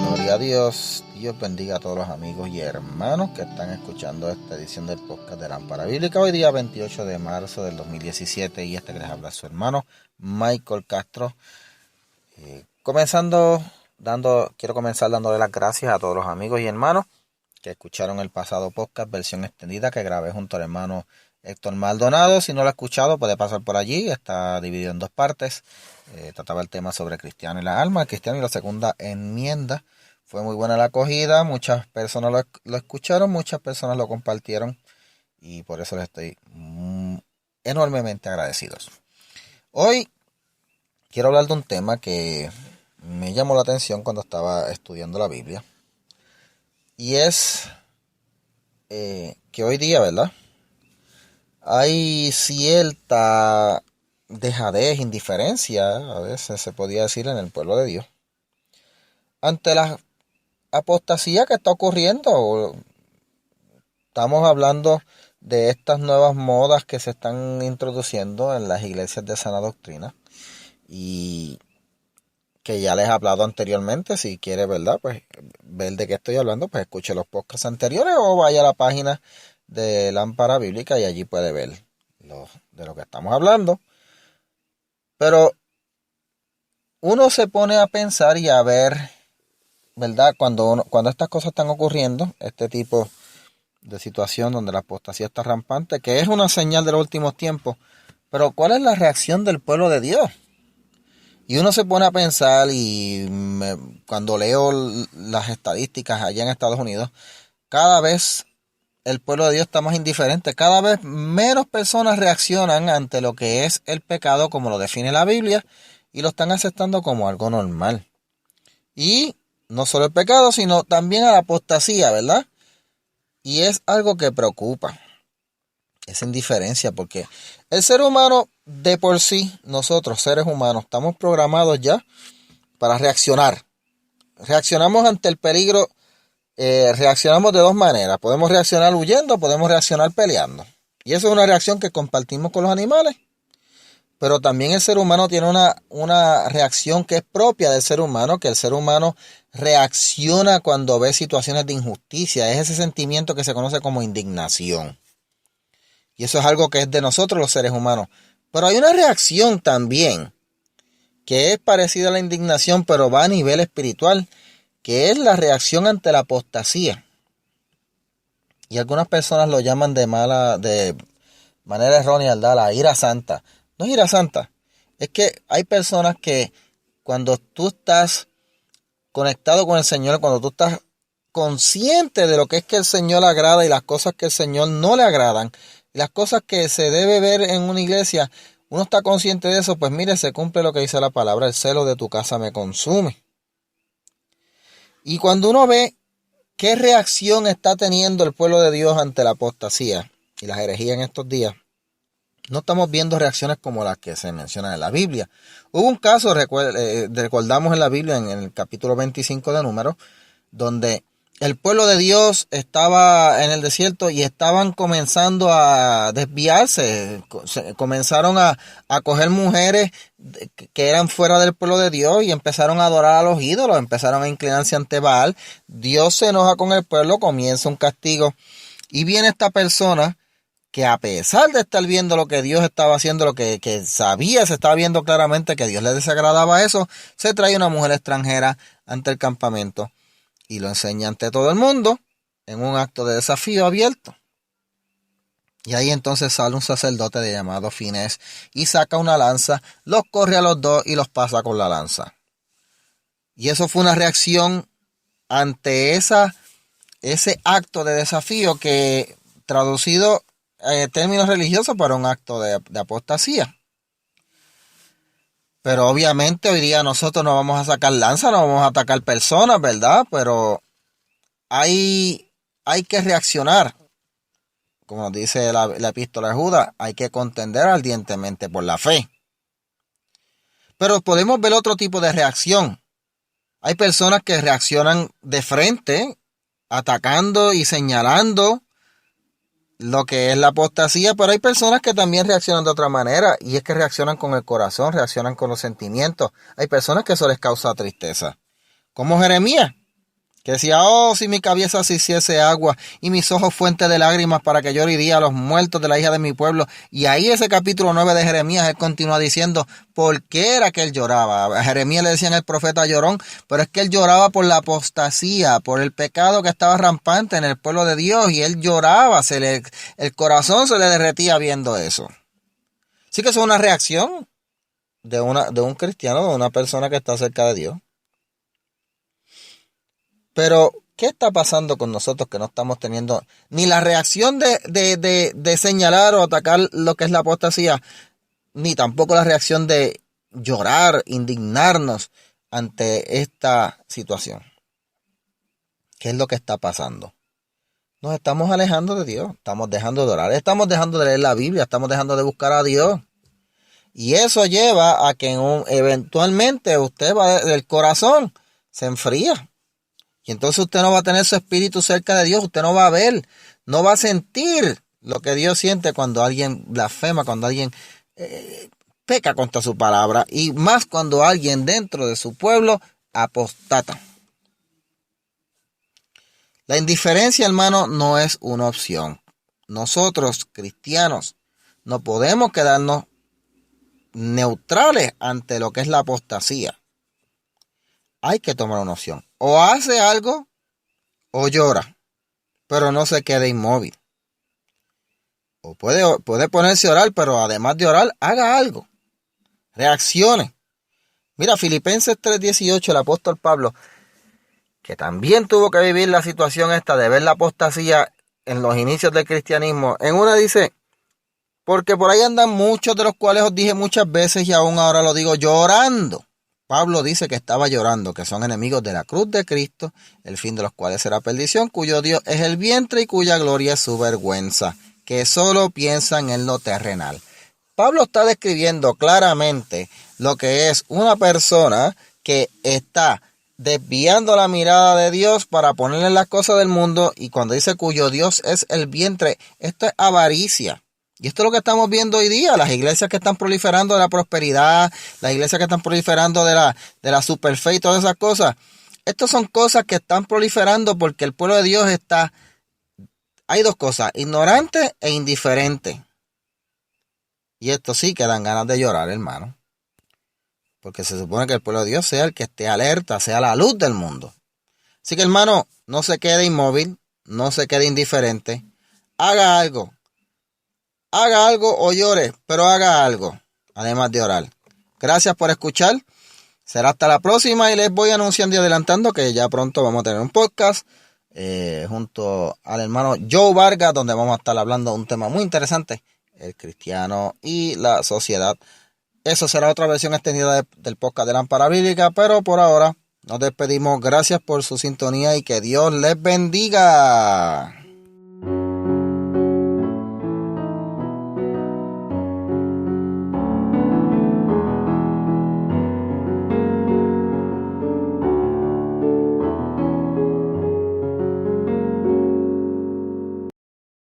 Gloria a Dios. Dios bendiga a todos los amigos y hermanos que están escuchando esta edición del podcast de Lámpara Bíblica. Hoy día 28 de marzo del 2017 y que les habla su hermano Michael Castro. Quiero comenzar dándole las gracias a todos los amigos y hermanos que escucharon el pasado podcast versión extendida que grabé junto al hermano Héctor Maldonado. Si no lo ha escuchado puede pasar por allí, está dividido en dos partes. Trataba el tema sobre Cristiano y la alma, el Cristiano y la segunda enmienda. Fue muy buena la acogida, muchas personas lo escucharon, muchas personas lo compartieron y por eso les estoy enormemente agradecidos. Hoy quiero hablar de un tema que me llamó la atención cuando estaba estudiando la Biblia y es que hoy día, ¿verdad? Hay cierta dejadez, indiferencia, a veces se podía decir, en el pueblo de Dios ante la apostasía que está ocurriendo. Estamos hablando de estas nuevas modas que se están introduciendo en las iglesias de sana doctrina y que ya les he hablado anteriormente. Si quiere, ¿verdad?, pues ver de qué estoy hablando, pues escuche los podcasts anteriores o vaya a la página de Lámpara Bíblica y allí puede ver de lo que estamos hablando. Pero uno se pone a pensar y a ver, ¿verdad?, cuando estas cosas están ocurriendo, este tipo de situación donde la apostasía está rampante, que es una señal de los últimos tiempos, pero ¿cuál es la reacción del pueblo de Dios? Y uno se pone a pensar cuando leo las estadísticas allá en Estados Unidos, cada vez el pueblo de Dios está más indiferente, cada vez menos personas reaccionan ante lo que es el pecado como lo define la Biblia y lo están aceptando como algo normal. Y no solo el pecado, sino también a la apostasía, ¿verdad? Y es algo que preocupa, esa indiferencia, porque el ser humano de por sí, nosotros seres humanos, estamos programados ya para reaccionar. Reaccionamos ante el peligro, reaccionamos de dos maneras. Podemos reaccionar huyendo, podemos reaccionar peleando. Y eso es una reacción que compartimos con los animales. Pero también el ser humano tiene una reacción que es propia del ser humano, que el ser humano reacciona cuando ve situaciones de injusticia. Es ese sentimiento que se conoce como indignación. Y eso es algo que es de nosotros los seres humanos. Pero hay una reacción también que es parecida a la indignación, pero va a nivel espiritual, que es la reacción ante la apostasía. Y algunas personas lo llaman de manera errónea, ¿verdad?, la ira santa. No es ira santa, es que hay personas que cuando tú estás conectado con el Señor, cuando tú estás consciente de lo que es que el Señor agrada y las cosas que el Señor no le agradan, y las cosas que se debe ver en una iglesia, uno está consciente de eso, pues mire, se cumple lo que dice la palabra, el celo de tu casa me consume. Y cuando uno ve qué reacción está teniendo el pueblo de Dios ante la apostasía y las herejías en estos días, no estamos viendo reacciones como las que se mencionan en la Biblia. Hubo un caso, recordamos en la Biblia, en el capítulo 25 de Números, donde el pueblo de Dios estaba en el desierto y estaban comenzando a desviarse. Comenzaron a coger mujeres que eran fuera del pueblo de Dios y empezaron a adorar a los ídolos, empezaron a inclinarse ante Baal. Dios se enoja con el pueblo, comienza un castigo y viene esta persona que a pesar de estar viendo lo que Dios estaba haciendo, lo que sabía, se estaba viendo claramente que Dios le desagradaba eso, se trae una mujer extranjera ante el campamento y lo enseña ante todo el mundo en un acto de desafío abierto. Y ahí entonces sale un sacerdote de llamado Finés y saca una lanza, los corre a los dos y los pasa con la lanza. Y eso fue una reacción ante ese acto de desafío que, traducido términos religiosos, para un acto de apostasía. Pero obviamente hoy día nosotros no vamos a sacar lanza, no vamos a atacar personas, ¿verdad? Pero hay que reaccionar. Como dice la epístola de Judas, hay que contender ardientemente por la fe. Pero podemos ver otro tipo de reacción. Hay personas que reaccionan de frente, atacando y señalando lo que es la apostasía, pero hay personas que también reaccionan de otra manera, y es que reaccionan con el corazón, reaccionan con los sentimientos. Hay personas que eso les causa tristeza, como Jeremías, que decía: oh, si mi cabeza se hiciese agua y mis ojos fuente de lágrimas, para que yo iría a los muertos de la hija de mi pueblo. Y ahí ese capítulo 9 de Jeremías, él continúa diciendo por qué era que él lloraba. A Jeremías le decían el profeta llorón, pero es que él lloraba por la apostasía, por el pecado que estaba rampante en el pueblo de Dios, y él lloraba, el corazón se le derretía viendo eso. Así que eso es una reacción de un cristiano, de una persona que está cerca de Dios. Pero, ¿qué está pasando con nosotros que no estamos teniendo ni la reacción de señalar o atacar lo que es la apostasía, ni tampoco la reacción de llorar, indignarnos ante esta situación? ¿Qué es lo que está pasando? Nos estamos alejando de Dios, estamos dejando de orar, estamos dejando de leer la Biblia, estamos dejando de buscar a Dios. Y eso lleva a que eventualmente el corazón se enfría. Y entonces usted no va a tener su espíritu cerca de Dios, usted no va a ver, no va a sentir lo que Dios siente cuando alguien blasfema, cuando alguien peca contra su palabra, y más cuando alguien dentro de su pueblo apostata. La indiferencia, hermano, no es una opción. Nosotros, cristianos, no podemos quedarnos neutrales ante lo que es la apostasía. Hay que tomar una opción. O hace algo o llora, pero no se quede inmóvil. O puede ponerse a orar, pero además de orar, haga algo. Reaccione. Mira, Filipenses 3:18, el apóstol Pablo, que también tuvo que vivir la situación esta de ver la apostasía en los inicios del cristianismo. En una dice: porque por ahí andan muchos, de los cuales os dije muchas veces y aún ahora lo digo, llorando. Pablo dice que estaba llorando, que son enemigos de la cruz de Cristo, el fin de los cuales será perdición, cuyo Dios es el vientre y cuya gloria es su vergüenza, que solo piensan en lo terrenal. Pablo está describiendo claramente lo que es una persona que está desviando la mirada de Dios para ponerle las cosas del mundo, y cuando dice cuyo Dios es el vientre, esto es avaricia. Y esto es lo que estamos viendo hoy día, las iglesias que están proliferando de la prosperidad, las iglesias que están proliferando de la super fe y todas esas cosas. Estas son cosas que están proliferando porque el pueblo de Dios está... Hay dos cosas, ignorante e indiferente. Y esto sí que dan ganas de llorar, hermano. Porque se supone que el pueblo de Dios sea el que esté alerta, sea la luz del mundo. Así que, hermano, no se quede inmóvil, no se quede indiferente. Haga algo. Haga algo o llore, pero haga algo, además de orar. Gracias por escuchar. Será hasta la próxima, y les voy anunciando y adelantando que ya pronto vamos a tener un podcast junto al hermano Joe Vargas, donde vamos a estar hablando de un tema muy interesante, el cristiano y la sociedad. Eso será otra versión extendida del podcast de Lámpara Bíblica, pero por ahora nos despedimos. Gracias por su sintonía y que Dios les bendiga.